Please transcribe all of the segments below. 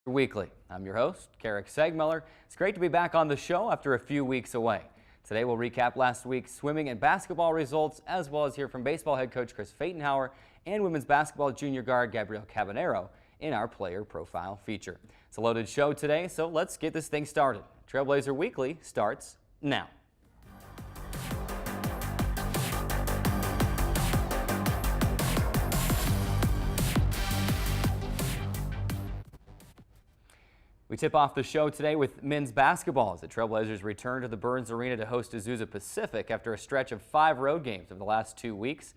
Weekly. I'm your host, Keric Seegmiller. It's great to be back on the show after a few weeks away. Today we'll recap last week's swimming and basketball results, as well as hear from baseball head coach Pfatenhauer and women's basketball junior guard Gabrielle Cabanero in our player profile feature. It's a loaded show today, so let's get this thing started. Trailblazer Weekly starts now. We tip off the show today with men's basketball as the Trailblazers return to the Burns Arena to host Azusa Pacific after a stretch of 5 road games over the last 2 weeks.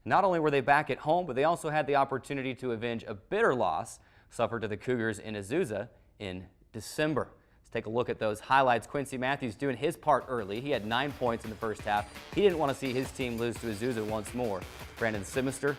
Not only were they back at home, but they also had the opportunity to avenge a bitter loss suffered to the Cougars in Azusa in December. Let's take a look at those highlights. Quincy Matthews doing his part early. He had 9 points in the first half. He didn't want to see his team lose to Azusa once more. Brandon Simister,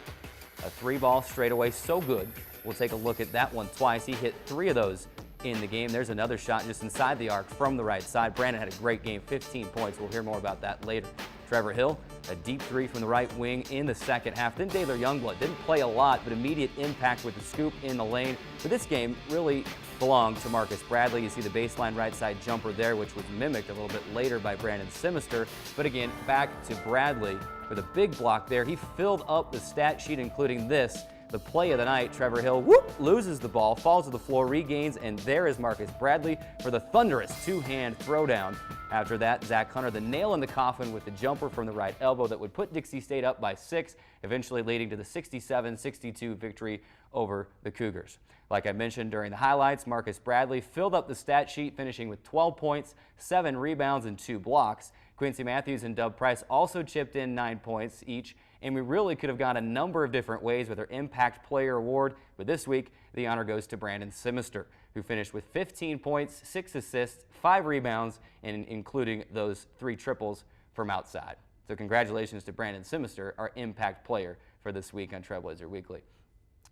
a 3-ball straightaway, so good. We'll take a look at that one twice. He hit 3 of those in the game. There's another shot just inside the arc from the right side. Brandon had a great game, 15 points. We'll hear more about that later. Trevor Hill, a deep 3 from the right wing in the second half. Then Taylor Youngblood didn't play a lot, but immediate impact with the scoop in the lane. But this game really belonged to Marcus Bradley. You see the baseline right side jumper there, which was mimicked a little bit later by Brandon Simister. But again, back to Bradley with a big block there. He filled up the stat sheet, including this. The play of the night, Trevor Hill, loses the ball, falls to the floor, regains, and there is Marcus Bradley for the thunderous 2-hand throwdown. After that, Zach Hunter, the nail in the coffin with the jumper from the right elbow that would put Dixie State up by 6, eventually leading to the 67-62 victory over the Cougars. Like I mentioned during the highlights, Marcus Bradley filled up the stat sheet, finishing with 12 points, 7 rebounds, and 2 blocks. Quincy Matthews and Dub Price also chipped in 9 points each, and we really could have gone a number of different ways with our Impact Player Award, but this week the honor goes to Brandon Simister, who finished with 15 points, 6 assists, 5 rebounds, and including those 3 triples from outside. So congratulations to Brandon Simister, our Impact Player for this week on Trailblazer Weekly.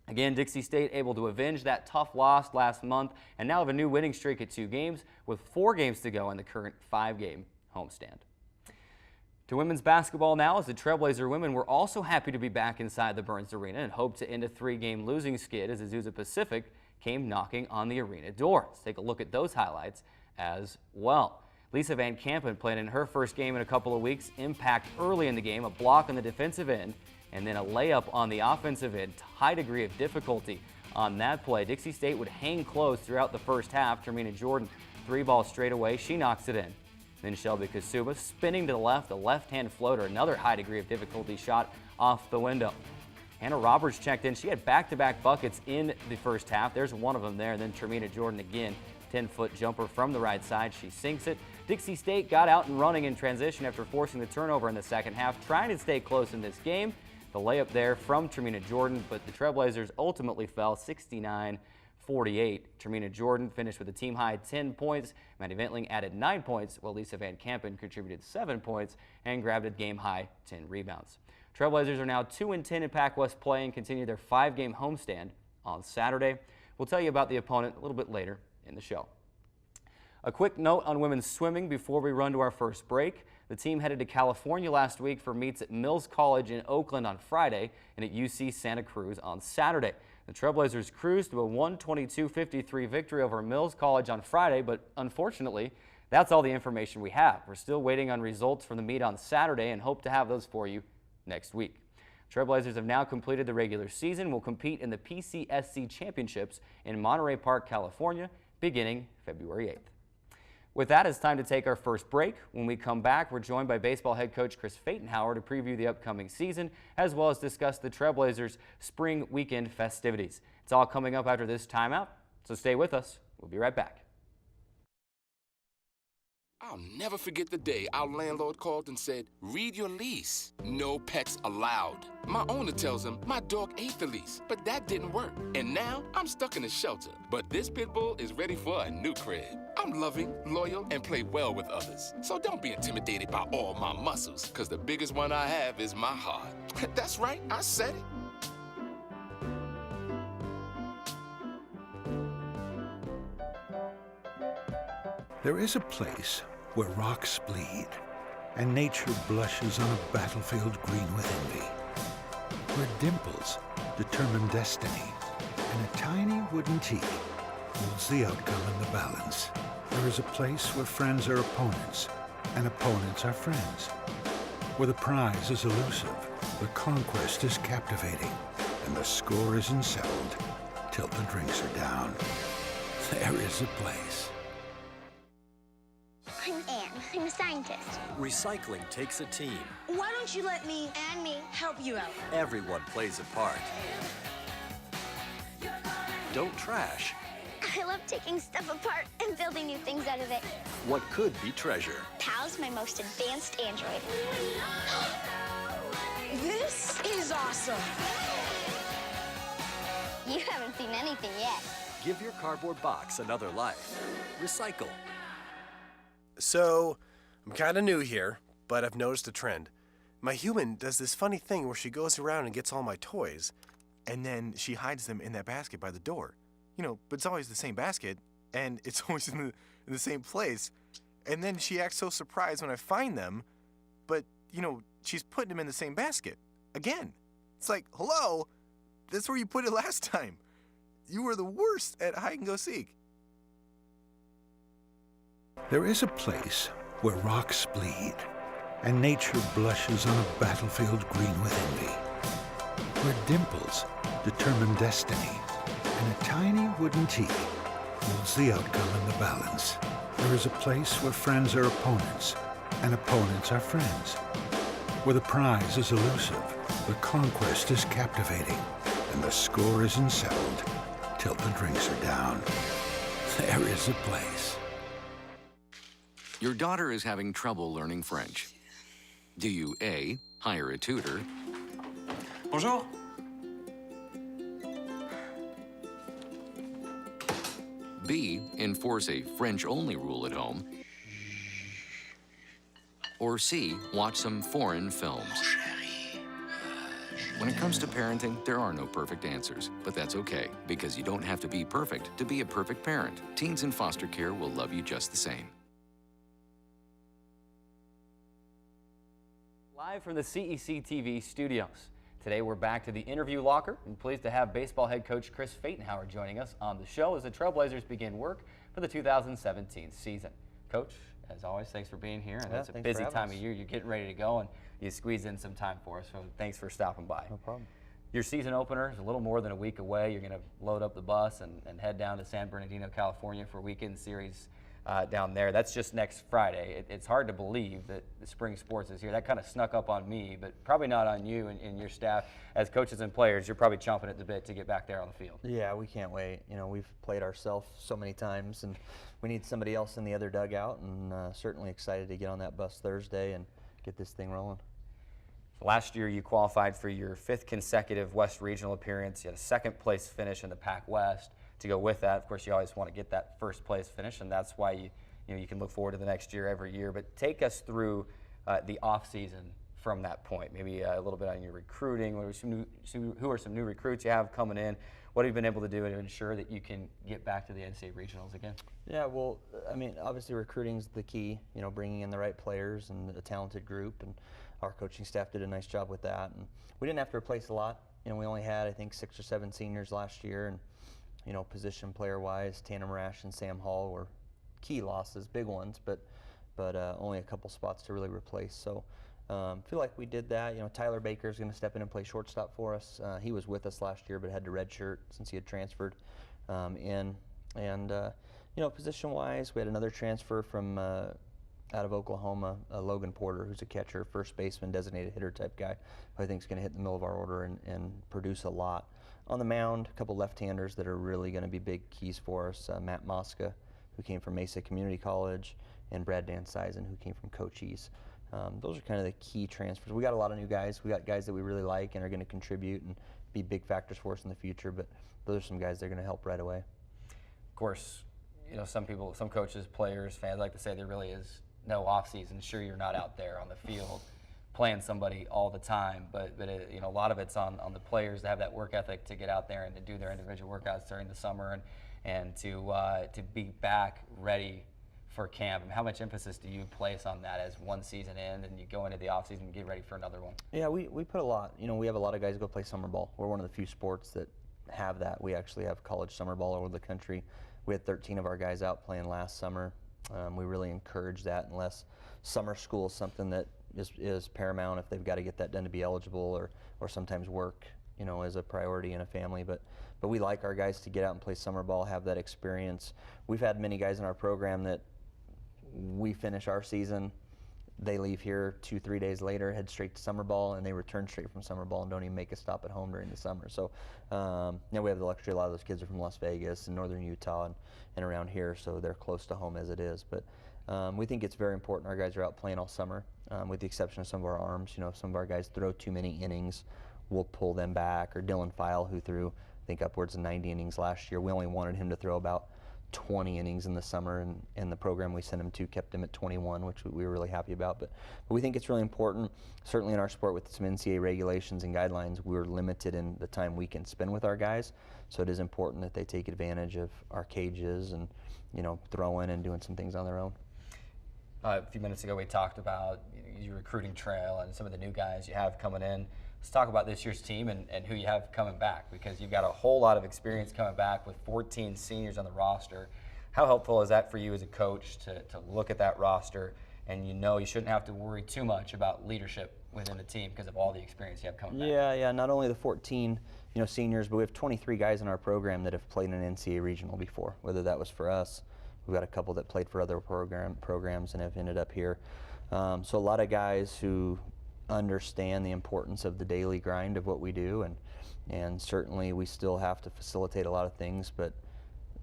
Again, Dixie State able to avenge that tough loss last month and now have a new winning streak at 2 games with 4 games to go in the current 5-game homestand. To women's basketball now, as the Trailblazer women were also happy to be back inside the Burns Arena and hope to end a 3-game losing skid as Azusa Pacific came knocking on the arena door. Let's take a look at those highlights as well. Lisa Van Kampen played in her first game in a couple of weeks. Impact early in the game, a block on the defensive end, and then a layup on the offensive end. High degree of difficulty on that play. Dixie State would hang close throughout the first half. Termina Jordan, 3-ball straightaway. She knocks it in. Then Shelby Kasuba spinning to the left, a left-hand floater, another high degree of difficulty shot off the window. Hannah Roberts checked in. She had back-to-back buckets in the first half. There's one of them there. And then Termina Jordan again, 10-foot jumper from the right side. She sinks it. Dixie State got out and running in transition after forcing the turnover in the second half, trying to stay close in this game. The layup there from Termina Jordan, but the Trailblazers ultimately fell 69-48. Termina Jordan finished with a team-high 10 points. Maddie Ventling added 9 points, while Lisa Van Kampen contributed 7 points and grabbed a game-high 10 rebounds. Trailblazers are now 2-10 in Pac West play and continue their 5-game homestand on Saturday. We'll tell you about the opponent a little bit later in the show. A quick note on women's swimming before we run to our first break. The team headed to California last week for meets at Mills College in Oakland on Friday and at UC Santa Cruz on Saturday. The Trailblazers cruised to a 122-53 victory over Mills College on Friday, but unfortunately, that's all the information we have. We're still waiting on results from the meet on Saturday and hope to have those for you next week. Trailblazers have now completed the regular season. Will compete in the PCSC Championships in Monterey Park, California, beginning February 8th. With that, it's time to take our first break. When we come back, we're joined by baseball head coach Pfatenhauer to preview the upcoming season, as well as discuss the Trailblazers' spring weekend festivities. It's all coming up after this timeout, so stay with us. We'll be right back. I'll never forget the day our landlord called and said, "Read your lease. No pets allowed." My owner tells him my dog ate the lease, but that didn't work. And now I'm stuck in a shelter. But this pit bull is ready for a new crib. I'm loving, loyal, and play well with others. So don't be intimidated by all my muscles, because the biggest one I have is my heart. That's right, I said it. There is a place where rocks bleed and nature blushes on a battlefield green with envy, where dimples determine destiny and a tiny wooden tee holds the outcome in the balance. There is a place where friends are opponents and opponents are friends, where the prize is elusive, the conquest is captivating, and the score isn't settled till the drinks are down. There is a place. I'm Anne. I'm a scientist. Recycling takes a team. Why don't you let me And me. help you out? Everyone plays a part. Don't trash I love taking stuff apart and building new things out of it. what could be treasure. Pal's my most advanced android. This is awesome. You haven't seen anything yet. Give your cardboard box another life. Recycle. So, I'm kind of new here, but I've noticed a trend. My human does this funny thing where she goes around and gets all my toys, and then she hides them in that basket by the door. You know, but it's always the same basket, and it's always in the same place. And then she acts so surprised when I find them, but, you know, she's putting them in the same basket. Again. It's like, hello? That's where you put it last time. You were the worst at hide and go seek. There is a place where rocks bleed and nature blushes on a battlefield green with envy, where dimples determine destiny and a tiny wooden T holds the outcome in the balance. There is a place where friends are opponents and opponents are friends, where the prize is elusive, the conquest is captivating, and the score isn't settled till the drinks are down. There is a place. Your daughter is having trouble learning French. Do you A, hire a tutor, Bonjour. B, enforce a French-only rule at home, or C, watch some foreign films? When it comes to parenting, there are no perfect answers, but that's okay, because you don't have to be perfect to be a perfect parent. Teens in foster care will love you just the same. Live from the CEC TV studios. Today we're back to the interview locker. I'm pleased to have baseball head coach Chris Pfatenhauer joining us on the show as the Trailblazers begin work for the 2017 season. Coach, as always, thanks for being here. I know it's a busy time of year. You're getting ready to go and you squeeze in some time for us, so thanks for stopping by. No problem. Your season opener is a little more than a week away. You're going to load up the bus and head down to San Bernardino, California for a weekend series down there. That's just next Friday. It's hard to believe that the spring sports is here. That kind of snuck up on me, but probably not on you and your staff. As coaches and players, you're probably chomping at the bit to get back there on the field. Yeah, we can't wait. You know, we've played ourselves so many times, and we need somebody else in the other dugout, and certainly excited to get on that bus Thursday and get this thing rolling. Last year, you qualified for your 5th consecutive West Regional appearance. You had a 2nd place finish in the Pac West. To go with that, of course, you always want to get that 1st place finish, and that's why you can look forward to the next year every year. But take us through the off season from that point. Maybe a little bit on your recruiting. Who are some new recruits you have coming in? What have you been able to do to ensure that you can get back to the NCAA regionals again? Yeah, well, I mean, obviously recruiting's the key. You know, bringing in the right players and a talented group, and our coaching staff did a nice job with that. And we didn't have to replace a lot. You know, we only had, I think, 6 or 7 seniors last year, and you know, position player-wise, Tanner Marash and Sam Hall were key losses, big ones, but only a couple spots to really replace. So feel like we did that. You know, Tyler Baker is going to step in and play shortstop for us. He was with us last year, but had to redshirt since he had transferred in. And you know, position-wise, we had another transfer from out of Oklahoma, Logan Porter, who's a catcher, first baseman, designated hitter type guy, who I think is going to hit the middle of our order and produce a lot. On the mound, a couple left-handers that are really going to be big keys for us. Matt Mosca, who came from Mesa Community College, and Brad Dan Sizen, who came from Cochise. Those are kind of the key transfers. We got a lot of new guys. We got guys that we really like and are going to contribute and be big factors for us in the future, but those are some guys that are going to help right away. Of course, you know, some people, some coaches, players, fans like to say there really is no off-season. Sure, you're not out there on the field playing somebody all the time, but you know, a lot of it's on the players to have that work ethic to get out there and to do their individual workouts during the summer and to be back ready for camp. And how much emphasis do you place on that as one season ends and you go into the off season and get ready for another one? Yeah, we put a lot. You know, we have a lot of guys who go play summer ball. We're one of the few sports that have that. We actually have college summer ball all over the country. We had 13 of our guys out playing last summer. We really encourage that unless summer school is something that is paramount, if they've got to get that done to be eligible, or sometimes work, is a priority in a family. But we like our guys to get out and play summer ball, have that experience. We've had many guys in our program that we finish our season, they leave here 2-3 days later, head straight to summer ball, and they return straight from summer ball and don't even make a stop at home during the summer. So we have the luxury, a lot of those kids are from Las Vegas and northern Utah and around here, so they're close to home as it is. But we think it's very important our guys are out playing all summer, with the exception of some of our arms. If some of our guys throw too many innings, we'll pull them back. Or Dylan File, who threw, I think, upwards of 90 innings last year, we only wanted him to throw about 20 innings in the summer, and the program we sent him to kept him at 21, which we were really happy about. But we think it's really important, certainly in our sport with some NCAA regulations and guidelines, we're limited in the time we can spend with our guys. So it is important that they take advantage of our cages and, throwing and doing some things on their own. A few minutes ago we talked about your recruiting trail and some of the new guys you have coming in. Let's talk about this year's team and who you have coming back, because you've got a whole lot of experience coming back with 14 seniors on the roster. How helpful is that for you as a coach to look at that roster and you shouldn't have to worry too much about leadership within the team because of all the experience you have coming back? Yeah, not only the 14 seniors, but we have 23 guys in our program that have played in an NCAA regional before, whether that was for us. We've got a couple that played for other programs and have ended up here. So a lot of guys who understand the importance of the daily grind of what we do, and certainly we still have to facilitate a lot of things, but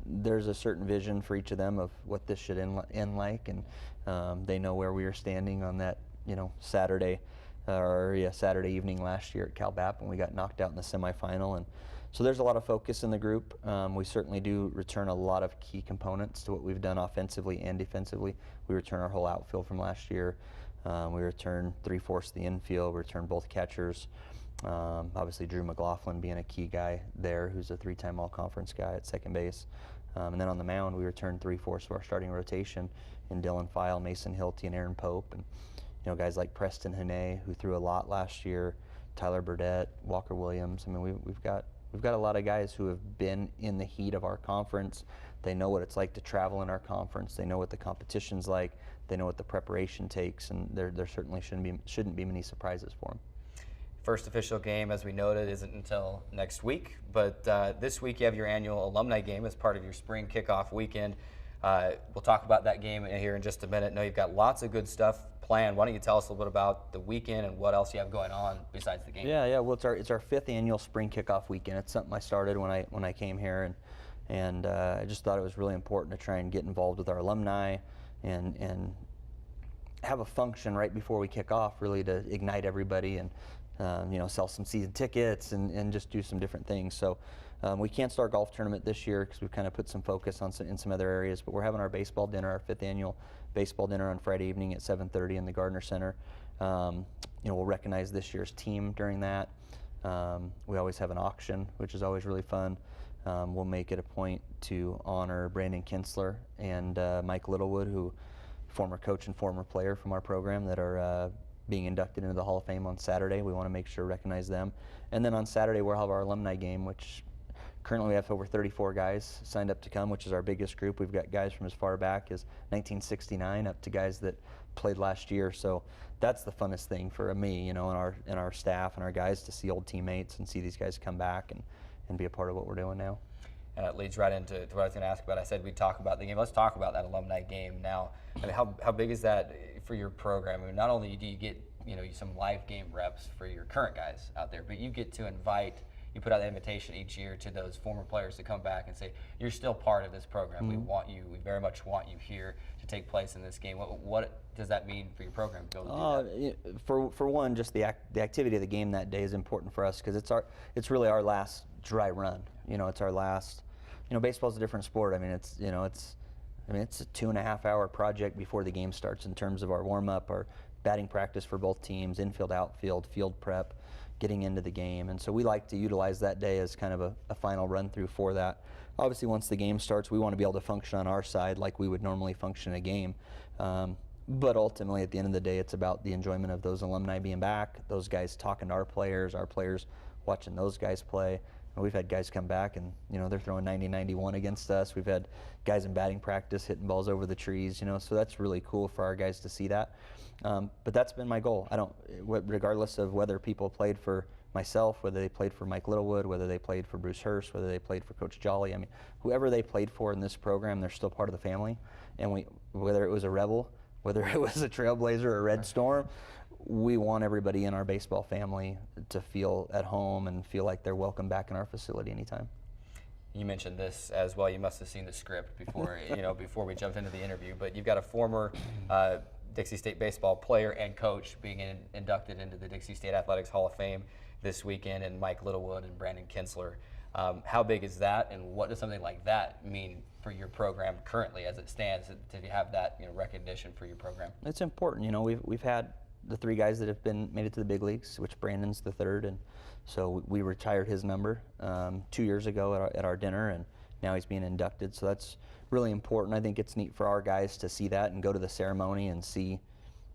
there's a certain vision for each of them of what this should end like, and they know where we are standing on that Saturday evening last year at Cal Bap when we got knocked out in the semifinal. And so there's a lot of focus in the group. We certainly do return a lot of key components to what we've done offensively and defensively. We return our whole outfield from last year. We return 3/4 of the infield. We return both catchers. Obviously, Drew McLaughlin being a key guy there, who's a 3-time all-conference guy at second base. And then on the mound, we return 3/4 of our starting rotation in Dylan File, Mason Hilty, and Aaron Pope. And guys like Preston Hane, who threw a lot last year, Tyler Burdett, Walker Williams. I mean, we've got a lot of guys who have been in the heat of our conference. They know what it's like to travel in our conference. They know what the competition's like. They know what the preparation takes, and there certainly shouldn't be many surprises for them. First official game, as we noted, isn't until next week, but this week you have your annual alumni game as part of your spring kickoff weekend. We'll talk about that game here in just a minute. I know you've got lots of good stuff planned. Why don't you tell us a little bit about the weekend and what else you have going on besides the game? Yeah. Well, it's our 5th annual spring kickoff weekend. It's something I started when I came here, and I just thought it was really important to try and get involved with our alumni and have a function right before we kick off, really to ignite everybody and sell some season tickets and just do some different things. So we canceled our golf tournament this year because we've kind of put some focus in some other areas, but we're having our baseball dinner, our 5th annual baseball dinner on Friday evening at 7:30 in the Gardner Center. We'll recognize this year's team during that. We always have an auction, which is always really fun. We'll make it a point to honor Brandon Kinsler and Mike Littlewood, who former coach and former player from our program that are being inducted into the Hall of Fame on Saturday. We want to make sure to recognize them. And then on Saturday we'll have our alumni game, which currently we have over 34 guys signed up to come, which is our biggest group. We've got guys from as far back as 1969 up to guys that played last year. So that's the funnest thing for me, and our staff and our guys, to see old teammates and see these guys come back and be a part of what we're doing now. And it leads right into what I was going to ask about. I said we'd talk about the game. Let's talk about that alumni game now. I mean, how big is that for your program? I mean, not only do you get some live game reps for your current guys out there, but you get to you put out the invitation each year to those former players to come back and say, you're still part of this program. Mm-hmm. We very much want you here to take place in this game. What does that mean for your program to be able to do that? For one, just the activity of the game that day is important for us because it's really our last dry run. It's our last. Baseball's a different sport. I mean, it's a 2.5-hour project before the game starts in terms of our warm-up, our batting practice for both teams, infield, outfield, field prep, getting into the game. And so we like to utilize that day as kind of a final run-through for that. Obviously, once the game starts, we want to be able to function on our side like we would normally function in a game. But ultimately, at the end of the day, it's about the enjoyment of those alumni being back, those guys talking to our players watching those guys play. We've had guys come back and, they're throwing 90-91 against us. We've had guys in batting practice hitting balls over the trees, so that's really cool for our guys to see that. But that's been my goal. Regardless of whether people played for myself, whether they played for Mike Littlewood, whether they played for Bruce Hurst, whether they played for Coach Jolly, whoever they played for in this program, they're still part of the family. And whether it was a Rebel, whether it was a Trailblazer or a Red Storm, we want everybody in our baseball family to feel at home and feel like they're welcome back in our facility anytime. You mentioned this as well. You must have seen the script before, before we jumped into the interview. But you've got a former Dixie State baseball player and coach being inducted into the Dixie State Athletics Hall of Fame this weekend, and Mike Littlewood and Brandon Kinsler. How big is that, and what does something like that mean for your program currently as it stands, to have that recognition for your program? It's important. We've had the 3 guys that have made it to the big leagues, which Brandon's the 3rd, and so we retired his number 2 years ago at our dinner, and now he's being inducted. So that's really important. I think it's neat for our guys to see that and go to the ceremony and see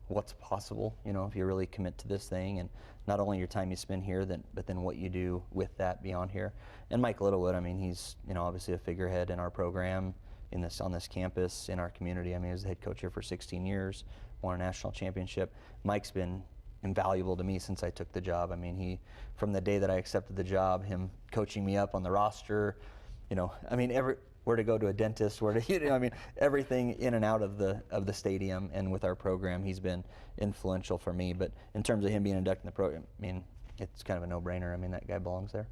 what's possible, if you really commit to this thing, and not only your time you spend here, but then what you do with that beyond here. And Mike Littlewood, he's obviously a figurehead in our program, on this campus, in our community. He was the head coach here for 16 years, won a national championship. Mike's been invaluable to me since I took the job. He, from the day that I accepted the job, him coaching me up on the roster, where to go to a dentist, where to, everything in and out of the stadium, and with our program, he's been influential for me. But in terms of him being inducted in the program, it's kind of a no-brainer. that guy belongs there.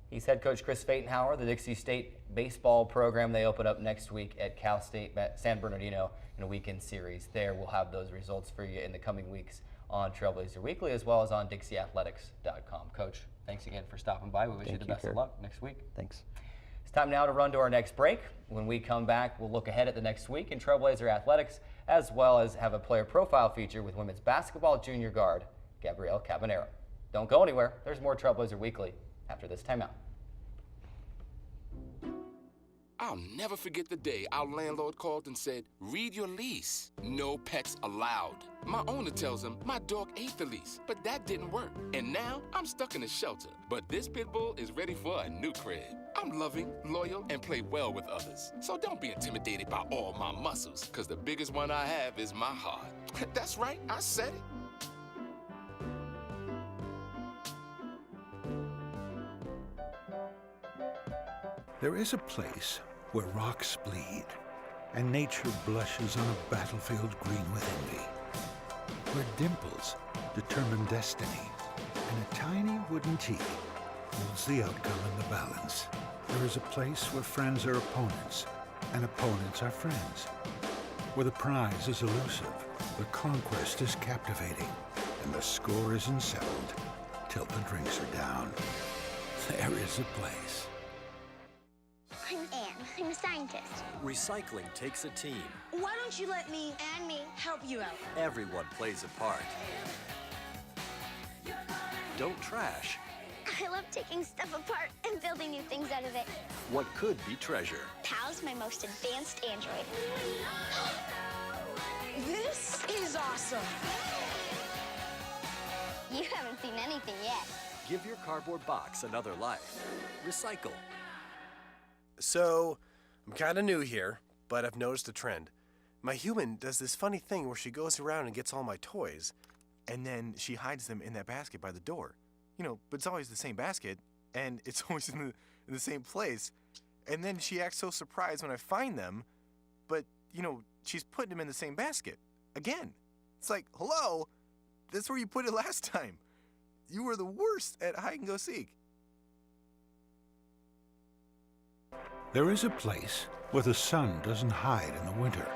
He's head coach Chris Pfatenhauer, the Dixie State baseball program. They open up next week at Cal State San Bernardino in a weekend series. There, we'll have those results for you in the coming weeks on Trailblazer Weekly, as well as on DixieAthletics.com. Coach, thanks again for stopping by. We wish you the best of luck next week. Thanks. It's time now to run to our next break. When we come back, we'll look ahead at the next week in Trailblazer Athletics, as well as have a player profile feature with women's basketball junior guard Gabrielle Cabanero. Don't go anywhere. There's more Trailblazer Weekly after this timeout. I'll never forget the day our landlord called and said, read your lease. No pets allowed. My owner tells him my dog ate the lease, but that didn't work. And now I'm stuck in a shelter. But this pit bull is ready for a new crib. I'm loving, loyal, and play well with others. So don't be intimidated by all my muscles, because the biggest one I have is my heart. That's right, I said it. There is a place where rocks bleed and nature blushes on a battlefield green with envy, where dimples determine destiny and a tiny wooden T holds the outcome in the balance. There is a place where friends are opponents and opponents are friends, where the prize is elusive, the conquest is captivating, and the score isn't settled till the drinks are down. There is a place. I'm Anne. I'm a scientist. Recycling takes a team. Why don't you let me And me. help you out? Everyone plays a part. Don't trash I love taking stuff apart and building new things out of it. what could be treasure. Pal's my most advanced android. This is awesome. You haven't seen anything yet. Give your cardboard box another life. Recycle. So, I'm kind of new here, but I've noticed a trend. My human does this funny thing where she goes around and gets all my toys, and then she hides them in that basket by the door. But it's always the same basket, and it's always in the same place. And then she acts so surprised when I find them, but, she's putting them in the same basket. Again. It's like, hello? That's where you put it last time. You were the worst at hide and go seek. There is a place where the sun doesn't hide in the winter,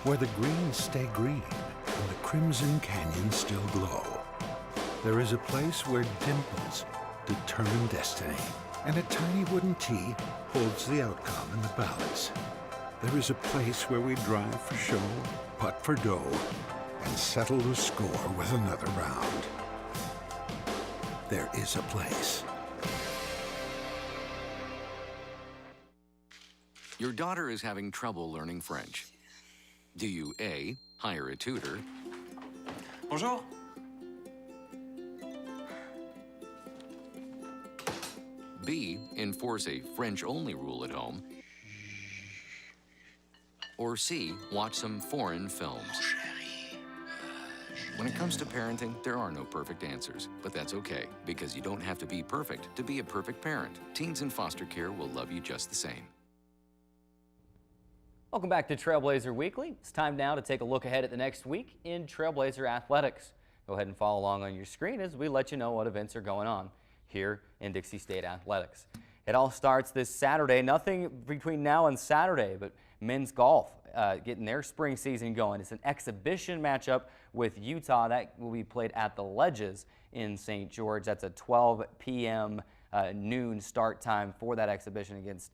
where the greens stay green and the crimson canyons still glow. There is a place where dimples determine destiny, and a tiny wooden T holds the outcome in the balance. There is a place where we drive for show, putt for dough, and settle the score with another round. There is a place. Your daughter is having trouble learning French. Do you A, hire a tutor, Bonjour. B. Enforce a French-only rule at home. Or C. Watch some foreign films. When it comes to parenting, there are no perfect answers, but that's okay, because you don't have to be perfect to be a perfect parent. Teens in foster care will love you just the same. Welcome back to Trailblazer Weekly. It's time now to take a look ahead at the next week in Trailblazer athletics. Go ahead and follow along on your screen as we let you know what events are going on here in Dixie State Athletics. It all starts this Saturday. Nothing between now and Saturday, but men's golf getting their spring season going. It's an exhibition matchup with Utah that will be played at the Ledges in St. George. That's a 12 p.m. Noon start time for that exhibition against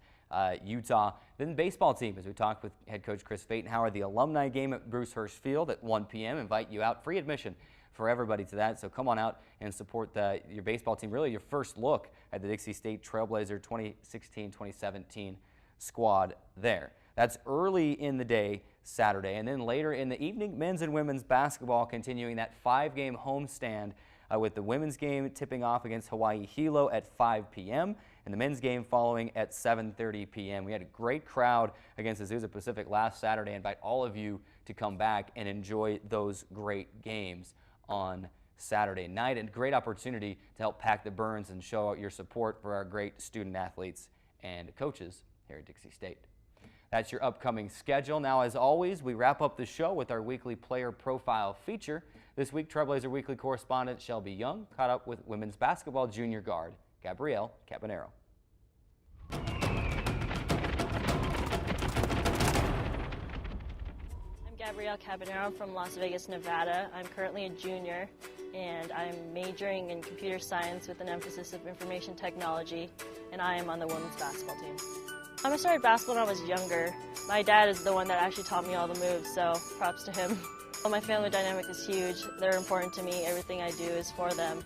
Utah. Then the baseball team, as we talked with head coach Chris Pfatenhauer, the alumni game at Bruce Hurst Field at 1 p.m. Invite you out, free admission for everybody to that. So come on out and support your baseball team. Really your first look at the Dixie State Trailblazer 2016-2017 squad there. That's early in the day Saturday. And then later in the evening, men's and women's basketball continuing that 5-game homestand with the women's game tipping off against Hawaii Hilo at 5 p.m. and the men's game following at 7:30 p.m. We had a great crowd against Azusa Pacific last Saturday. I invite all of you to come back and enjoy those great games on Saturday night. And great opportunity to help pack the Burns and show out your support for our great student athletes and coaches here at Dixie State. That's your upcoming schedule. Now, as always, we wrap up the show with our weekly player profile feature. This week, Trailblazer Weekly correspondent Shelby Young caught up with women's basketball junior guard Gabrielle Cabanero. I'm Gabrielle Cabanero from Las Vegas, Nevada. I'm currently a junior, and I'm majoring in computer science with an emphasis of information technology, and I am on the women's basketball team. I started basketball when I was younger. My dad is the one that actually taught me all the moves, so props to him. My family dynamic is huge. They're important to me. Everything I do is for them.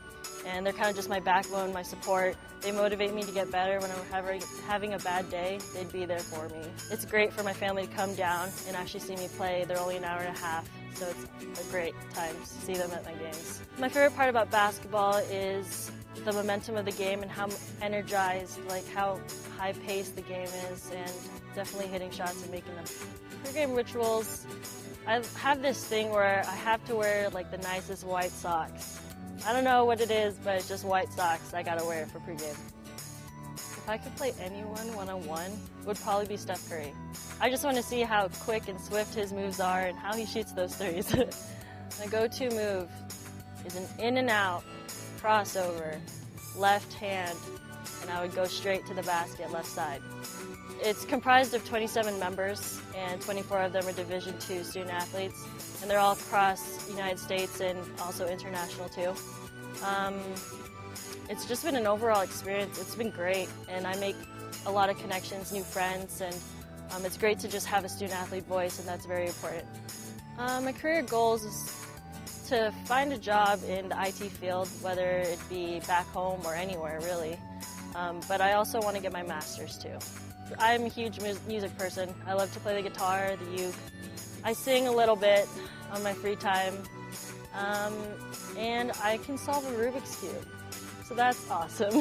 And they're kind of just my backbone, my support. They motivate me to get better. When I'm having a bad day, they'd be there for me. It's great for my family to come down and actually see me play. They're only an hour and a half, so it's a great time to see them at my games. My favorite part about basketball is the momentum of the game and how energized, how high-paced the game is, and definitely hitting shots and making them. Pre-game rituals, I have this thing where I have to wear the nicest white socks. I don't know what it is, but it's just white socks. I gotta wear it for pregame. If I could play anyone one-on-one, it would probably be Steph Curry. I just want to see how quick and swift his moves are and how he shoots those threes. My go-to move is an in and out, crossover, left hand, and I would go straight to the basket, left side. It's comprised of 27 members, and 24 of them are Division II student athletes, and they're all across the United States and also international too. It's just been an overall experience. It's been great, and I make a lot of connections, new friends, and it's great to just have a student athlete voice, and that's very important. My career goals is to find a job in the IT field, whether it be back home or anywhere really, but I also want to get my master's too. I'm a huge music person. I love to play the guitar, the uke. I sing a little bit on my free time, and I can solve a Rubik's Cube, so that's awesome.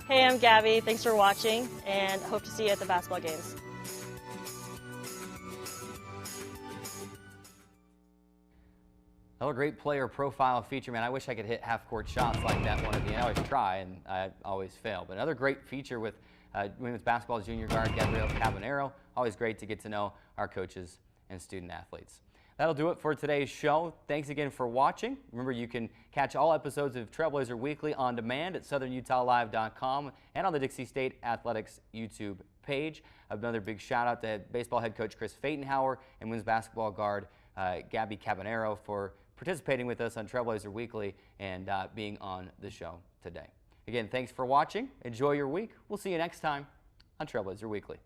Hey, I'm Gabby. Thanks for watching, and hope to see you at the basketball games. Another great player profile feature, man. I wish I could hit half-court shots like that one at the end. I always try, and I always fail. But another great feature with women's basketball junior guard Gabrielle Cabanero. Always great to get to know our coaches and student athletes. That'll do it for today's show. Thanks again for watching. Remember, you can catch all episodes of Trailblazer Weekly on demand at southernutahlive.com and on the Dixie State Athletics YouTube page. Another big shout out to baseball head coach Chris Pfatenhauer and women's basketball guard Gabby Cabanero for participating with us on Trailblazer Weekly and being on the show today. Again, thanks for watching. Enjoy your week. We'll see you next time on Trailblazer Weekly.